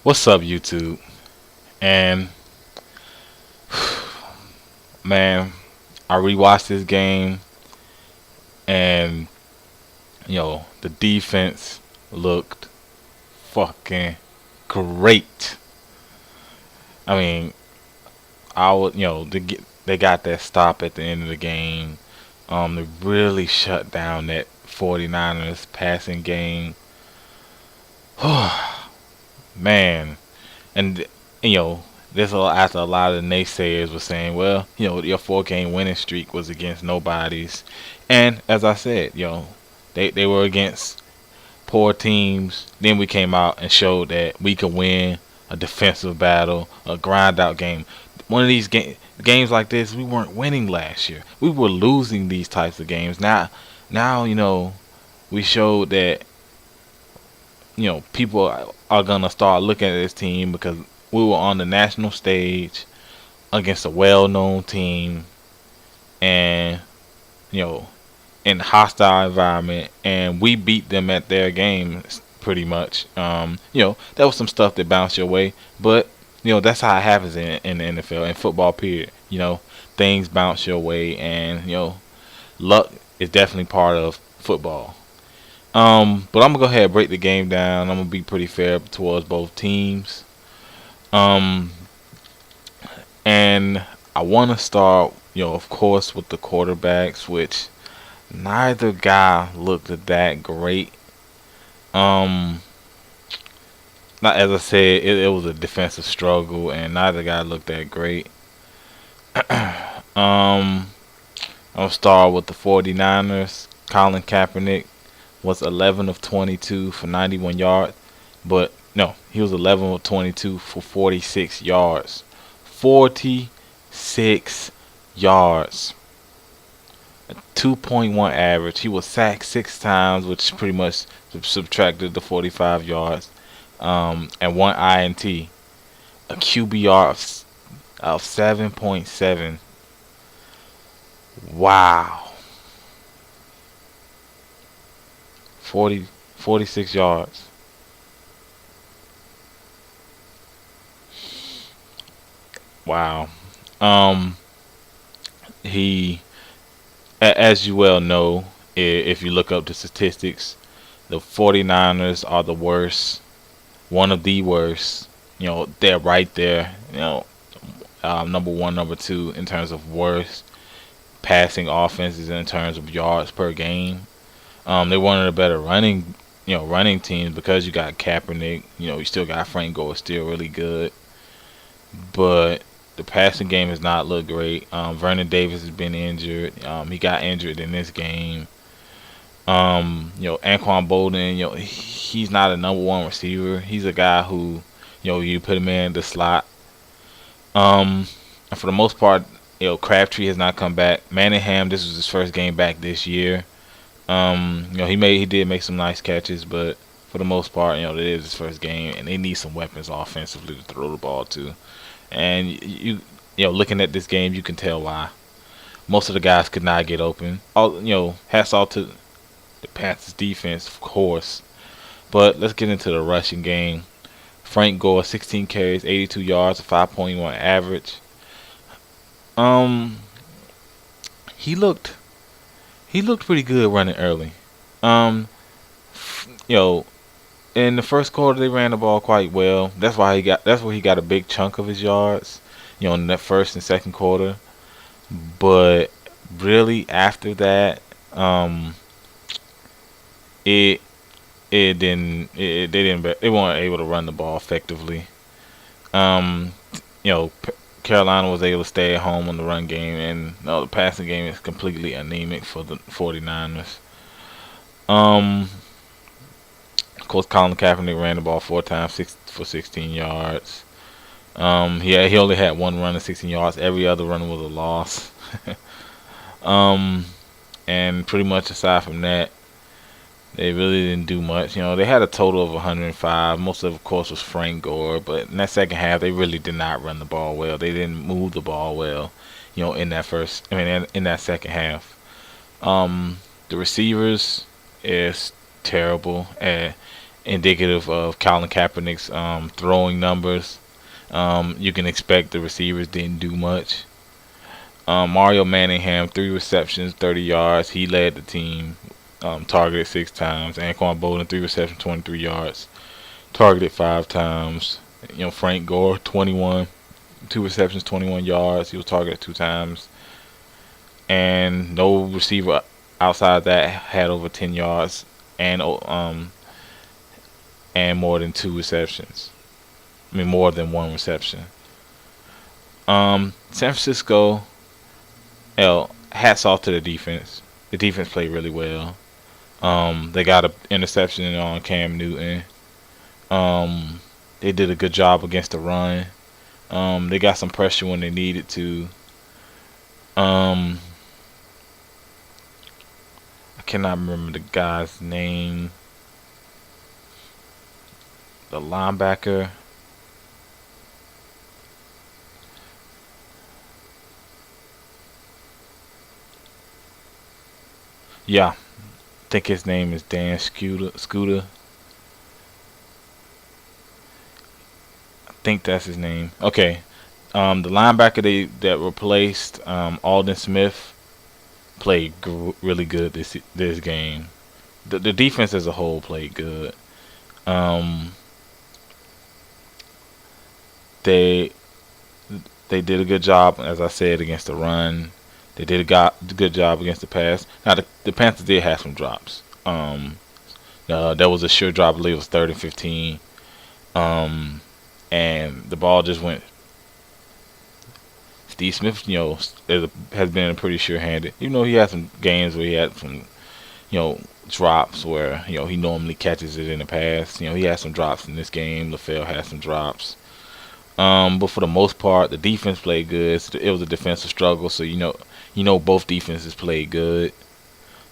What's up, YouTube? And man, I rewatched this game, and the defense looked fucking great. I mean, they got that stop at the end of the game. They really shut down that 49ers passing game. Man, and you know, after a lot of the naysayers were saying, well, your 4 game winning streak was against nobodies, and as I said, they were against poor teams. Then we came out and showed that we could win a defensive battle, a grind out game. One of these games like this, we weren't winning last year. We were losing these types of games. Now we showed that people are gonna start looking at this team because we were on the national stage against a well-known team, and you know in a hostile environment, and we beat them at their game pretty much. There was some stuff that bounced your way, but that's how it happens in the NFL and football. Period. Things bounce your way, and luck is definitely part of football. But I'm gonna go ahead and break the game down. I'm gonna be pretty fair towards both teams. Um, and I want to start, of course, with the quarterbacks, which neither guy looked that great. Um, Not as I said, it was a defensive struggle, and neither guy looked that great. um, I'll start with the 49ers. Colin Kaepernick was 11 of 22 for 91 yards, but no, he was 11 of 22 for 46 yards. 46 yards. A 2.1 average. He was sacked 6 times, which pretty much subtracted the 45 yards. And one INT. A QBR of 7.7. Wow. 46 yards. Wow. Um, he, as you well know, if you look up the statistics, the 49ers are the worst, one of the worst. They're right there. Number one, number two in terms of worst passing offenses in terms of yards per game. They're one of the better running teams because you got Kaepernick. You still got Frank Gore, still really good, but the passing game has not looked great. Vernon Davis has been injured. He got injured in this game. Anquan Bolden, he's not a number one receiver. He's a guy who, you put him in the slot. And for the most part, Crabtree has not come back. Manningham, this was his first game back this year. He did make some nice catches, but for the most part, it is his first game, and they need some weapons offensively to throw the ball to. And looking at this game, you can tell why. Most of the guys could not get open. Hats off to the Panthers defense, of course. But let's get into the rushing game. Frank Gore, 16 carries, 82 yards, a 5.1 average. Um, he looked pretty good running early. Um, you know, in the first quarter they ran the ball quite well. That's where he got a big chunk of his yards. In that first and second quarter. But really after that, it they weren't able to run the ball effectively. Um, you know, Carolina was able to stay at home on the run game, and no, the passing game is completely anemic for the 49ers. Um, of course, Colin Kaepernick ran the ball 4 times, 16 yards. He only had one run of 16 yards. Every other run was a loss. um, and pretty much aside from that, they really didn't do much. They had a total of 105. Most of course, was Frank Gore. But in that second half, they really did not run the ball well. They didn't move the ball well. In that second half, the receivers is terrible, indicative of Colin Kaepernick's throwing numbers. You can expect the receivers didn't do much. Mario Manningham, 3 receptions, 30 yards. He led the team. Targeted 6 times. Anquan Bolden, 3 receptions, 23 yards. Targeted 5 times. Frank Gore, 21, 2 receptions, 21 yards. He was targeted 2 times. And no receiver outside that had over 10 yards and more than 2 receptions. I mean, more than 1 reception. San Francisco, hats off to the defense. The defense played really well. They got an interception on Cam Newton. They did a good job against the run. They got some pressure when they needed to. I cannot remember the guy's name. The linebacker. Yeah, I think his name is Dan Scooter. I think that's his name. Okay. The linebacker that replaced Alden Smith played really good this game. The defense as a whole played good. Um, they they did a good job, as I said, against the run. They did a good job against the pass. Now the Panthers did have some drops. There was a sure drop. I believe it was 3rd and 15. And the ball just went. Steve Smith, has been pretty sure-handed. Even though he had some games where he had some, drops where he normally catches it in the past. He had some drops in this game. LaFell had some drops. But for the most part, the defense played good. It was a defensive struggle, so both defenses played good.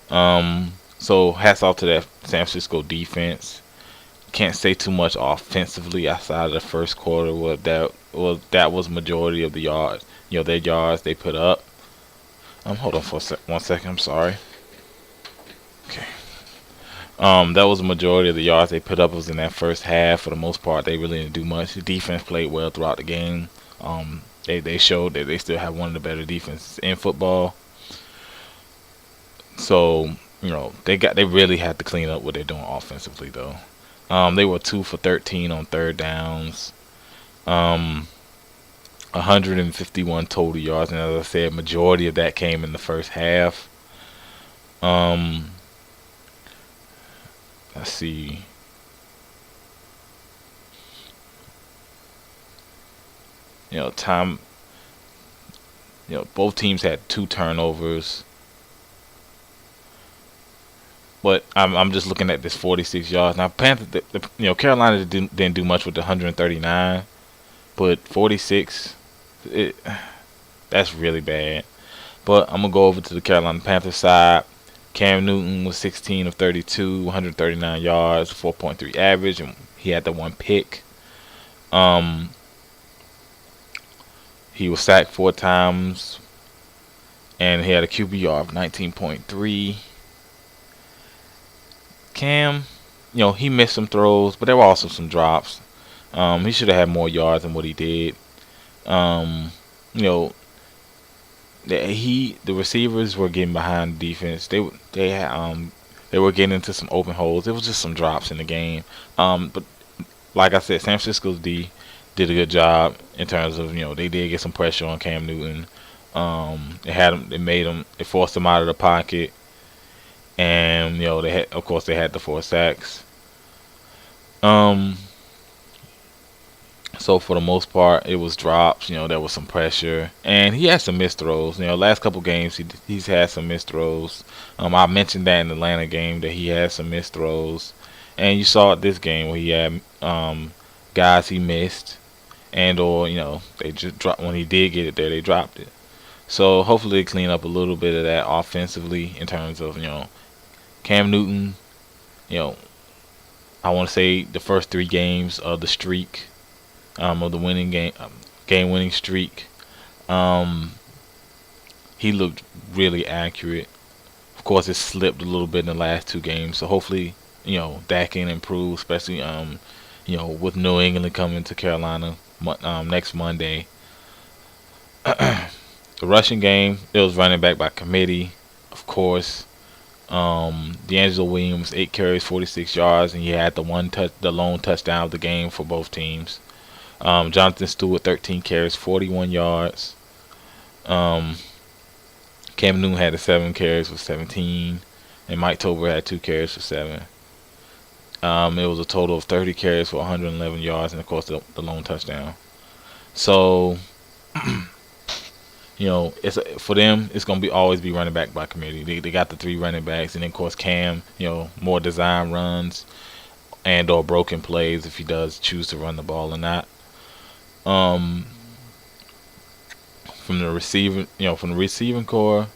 So hats off to that San Francisco defense. Can't say too much offensively outside of the first quarter. That was majority of the yards. Their yards they put up. Hold on for 1 second. I'm sorry. Okay. That was the majority of the yards they put up was in that first half. For the most part, they really didn't do much. The defense played well throughout the game. They showed that they still have one of the better defenses in football. So they really had to clean up what they're doing offensively though. They were 2 for 13 on third downs. 151 total yards, and as I said, majority of that came in the first half. Let's see. Time. Both teams had 2 turnovers. But I'm just looking at this 46 yards. Now, Panther, Carolina didn't do much with the 139, but 46, that's really bad. But I'm gonna go over to the Carolina Panthers side. Cam Newton was 16 of 32, 139 yards, 4.3 average, and he had the 1 pick. He was sacked 4 times, and he had a QBR of 19.3. Cam, he missed some throws, but there were also some drops. He should have had more yards than what he did. The receivers were getting behind the defense. They were getting into some open holes. There was just some drops in the game. But like I said, San Francisco's D did a good job in terms of they did get some pressure on Cam Newton. They forced him out of the pocket. And of course they had the 4 sacks. So for the most part, it was drops. There was some pressure, and he had some missed throws. Last couple games he's had some missed throws. I mentioned that in the Atlanta game that he had some missed throws, and you saw it this game where he had guys he missed, or they just dropped when he did get it there. They dropped it. So hopefully they clean up a little bit of that offensively in terms of Cam Newton, I want to say the first 3 games of the streak, of the winning game-winning streak, he looked really accurate. Of course, it slipped a little bit in the last 2 games, so hopefully Dak can improve, especially with New England coming to Carolina next Monday. The rushing game, it was running back by committee, of course. D'Angelo Williams, 8 carries, 46 yards, and he had the lone touchdown of the game for both teams. Jonathan Stewart, 13 carries, 41 yards. Um, Cam Newton had 7 carries for 17, and Mike Tober had 2 carries for 7. It was a total of 30 carries for 111 yards, and of course the lone touchdown. So, it's for them. It's gonna be always be running back by committee. They got the 3 running backs, and then of course Cam. More design runs and/or broken plays if he does choose to run the ball or not. Um, from the receiving core,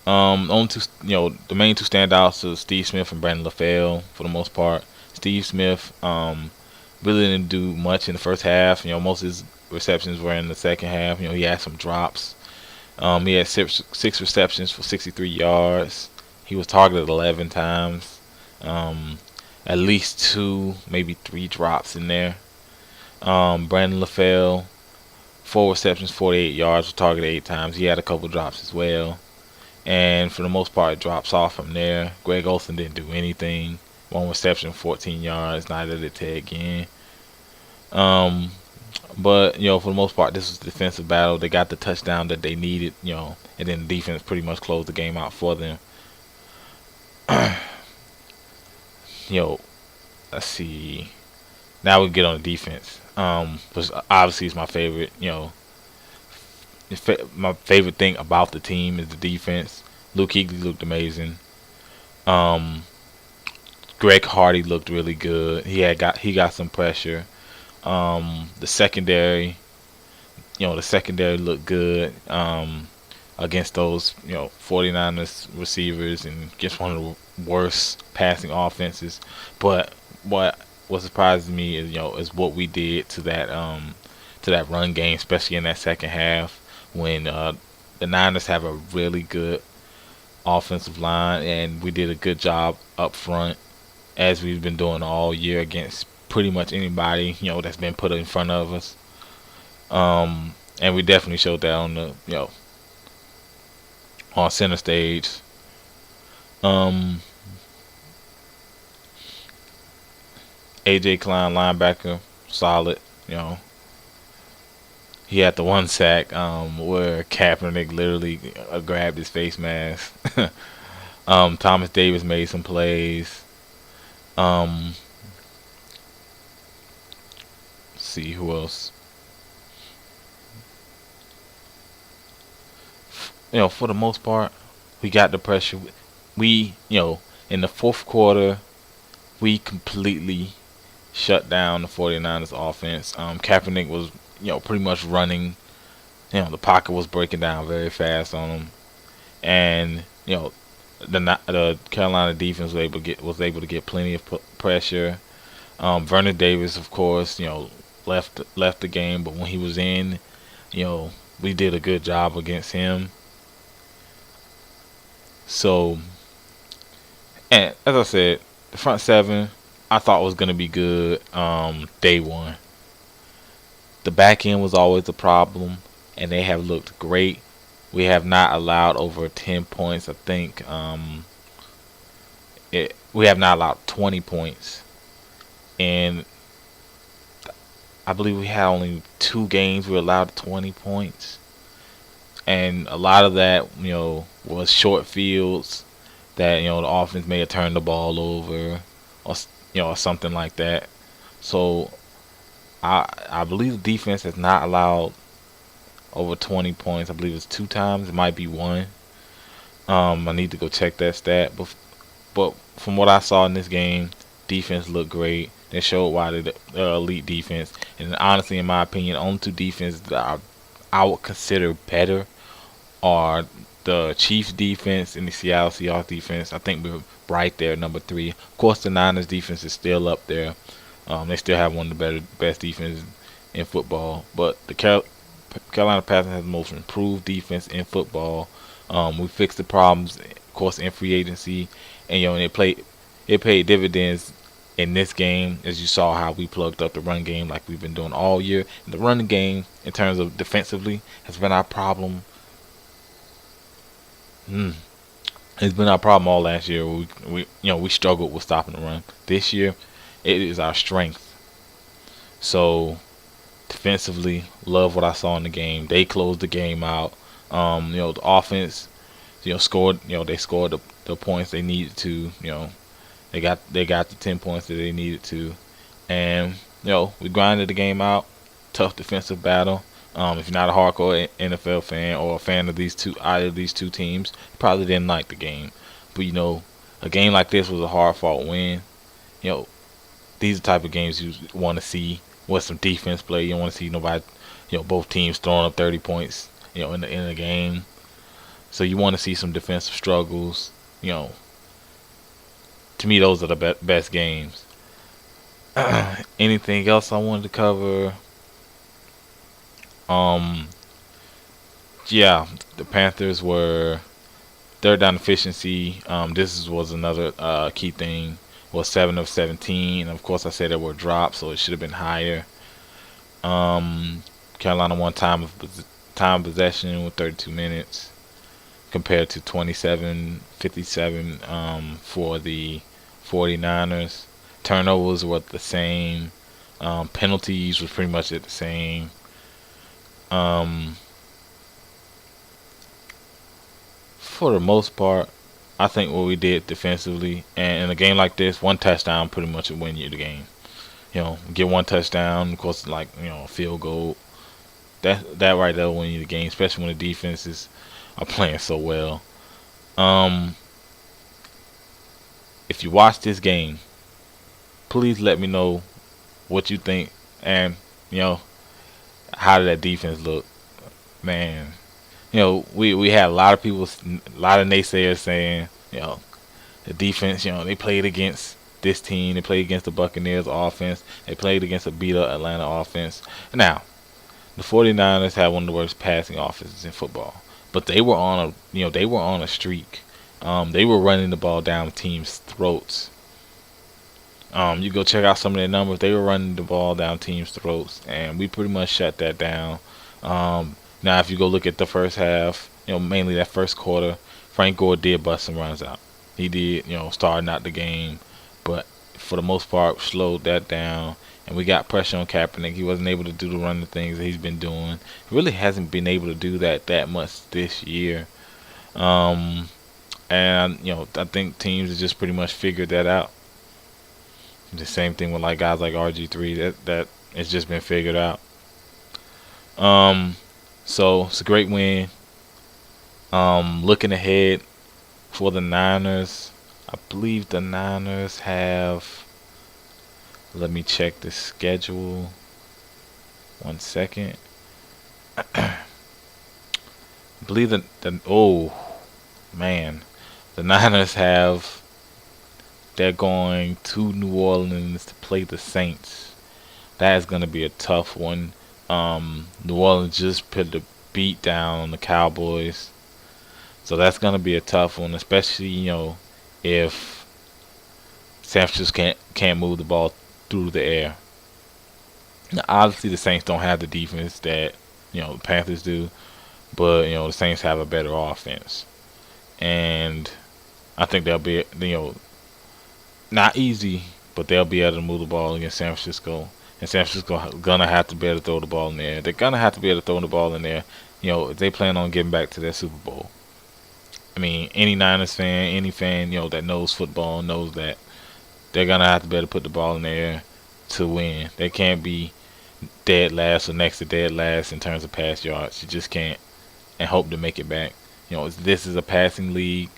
only two, the main two standouts are Steve Smith and Brandon LaFell for the most part. Steve Smith, really didn't do much in the first half. Most of his receptions were in the second half. He had some drops. He had six receptions for 63 yards. He was targeted 11 times. At least 2, maybe 3 drops in there. Brandon LaFell, 4 receptions, 48 yards, was targeted 8 times. He had a couple drops as well. And for the most part, it drops off from there. Greg Olsen didn't do anything. 1 reception, 14 yards. Neither did Ted Ginn. But for the most part, this was a defensive battle. They got the touchdown that they needed. And then the defense pretty much closed the game out for them. Let's see. Now we get on the defense. Which obviously is my favorite. My favorite thing about the team is the defense. Luke Kuechly looked amazing. Um, Greg Hardy looked really good. He got some pressure. The secondary looked good against those 49ers receivers and against one of the worst passing offenses. But what surprises me is what we did to that run game, especially in that second half when the Niners have a really good offensive line, and we did a good job up front as we've been doing all year against pretty much anybody that's been put in front of us. And we definitely showed that on the on center stage. Um, AJ Klein, linebacker, solid. He had the one sack where Kaepernick literally grabbed his face mask. Thomas Davis made some plays. Um, let's see who else. For the most part, we got the pressure. In the fourth quarter, we completely shut down the 49ers offense. Kaepernick was, pretty much running. The pocket was breaking down very fast on him, and the Carolina defense was able to get plenty of pressure. Vernon Davis, of course, left the game, but when he was in, we did a good job against him. So, and as I said, the front seven I thought was gonna be good. Day one, the back end was always a problem, and they have looked great. We have not allowed over 10 points. I think we have not allowed 20 points, and I believe we had only 2 games we allowed 20 points, and a lot of that was short fields that the offense may have turned the ball over or or something like that. So I believe the defense has not allowed over 20 points. I believe it's 2 times. It might be one. I need to go check that stat. But from what I saw in this game, defense looked great. They showed why they're elite defense. And honestly, in my opinion, only 2 defenses that I would consider better are the Chiefs defense and the Seattle Seahawks defense. I think we're right there, number 3. Of course, the Niners defense is still up there. They still have one of the best defenses in football. But the Carolina Panthers has the most improved defense in football. We fixed the problems, of course, in free agency, and they it paid dividends in this game, as you saw how we plugged up the run game like we've been doing all year. And the running game, in terms of defensively, has been our problem. Mm. It's been our problem all last year. We struggled with stopping the run. This year, it is our strength. So defensively, love what I saw in the game. They closed the game out. The offense, scored. They scored the points they needed to. They got the 10 points that they needed to, and we grinded the game out. Tough defensive battle. If you're not a hardcore NFL fan or a fan of either of these two teams, you probably didn't like the game. But a game like this was a hard fought win. You know, these are the type of games you want to see with some defense play. You don't want to see nobody, both teams throwing up 30 points, in the game. So you want to see some defensive struggles. To me, those are the best games. Anything else I wanted to cover? Um, yeah, the Panthers were third down efficiency. Was another key thing. Was 7 of 17. Of course, I said there were drops, so it should have been higher. Um, Carolina won time of possession with 32 minutes compared to 27-57 for the 49ers. Turnovers were the same. Penalties was pretty much at the same. Um, for the most part, I think what we did defensively, and in a game like this, one touchdown pretty much would win you the game. Get one touchdown, of course, like a field goal. That right there will win you the game, especially when the defenses are playing so well. Um, if you watch this game, please let me know what you think, and how did that defense look, man. We had a lot of people, a lot of naysayers saying, the defense, they played against this team, they played against the Buccaneers offense, they played against a beat up Atlanta offense. Now, the 49ers had one of the worst passing offenses in football, but they were on a streak. They were running the ball down teams' throats. You go check out some of their numbers. They were running the ball down teams' throats, and we pretty much shut that down. Now, if you go look at the first half, mainly that first quarter, Frank Gore did bust some runs out. He did, starting out the game, but for the most part, slowed that down, and we got pressure on Kaepernick. He wasn't able to do the running things that he's been doing. He really hasn't been able to do that much this year. Um, and I think teams have just pretty much figured that out. The same thing with like guys like RG3. That it's just been figured out. Um, so it's a great win. Looking ahead for the Niners, I believe the Niners have. Let me check the schedule. 1 second. I believe that oh man, the Niners have. They're going to New Orleans to play the Saints. That is going to be a tough one. New Orleans just put the beat down on the Cowboys, so that's going to be a tough one, especially if San Francisco can't move the ball through the air. Now, obviously, the Saints don't have the defense that the Panthers do, but the Saints have a better offense, and I think they'll be not easy, but they'll be able to move the ball against San Francisco. And San Francisco gonna have to be able to throw the ball in there. They're gonna have to be able to throw the ball in there. If they plan on getting back to their Super Bowl. I mean, any Niners fan, any fan, that knows football knows that they're gonna have to be able to put the ball in there to win. They can't be dead last or next to dead last in terms of pass yards. You just can't and hope to make it back. This is a passing league,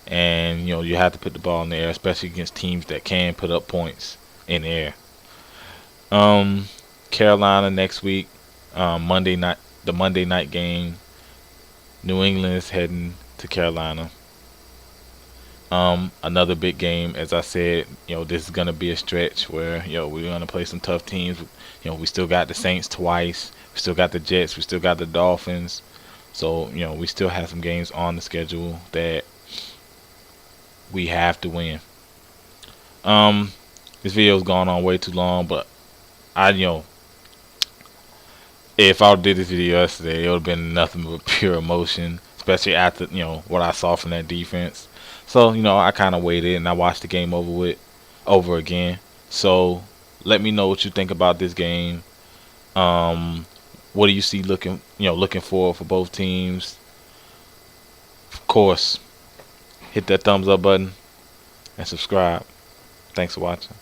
and you have to put the ball in the air, especially against teams that can put up points in the air. Carolina next week, Monday night, the Monday night game. New England is heading to Carolina. Another big game, as I said. This is gonna be a stretch where we're gonna play some tough teams. We still got the Saints twice. We still got the Jets. We still got the Dolphins. So we still have some games on the schedule that we have to win. This video's gone on way too long, but if I did this video yesterday, it would have been nothing but pure emotion, especially after what I saw from that defense. So I kind of waited and I watched the game over again. So let me know what you think about this game. What do you see looking forward for both teams? Of course, hit that thumbs up button and subscribe. Thanks for watching.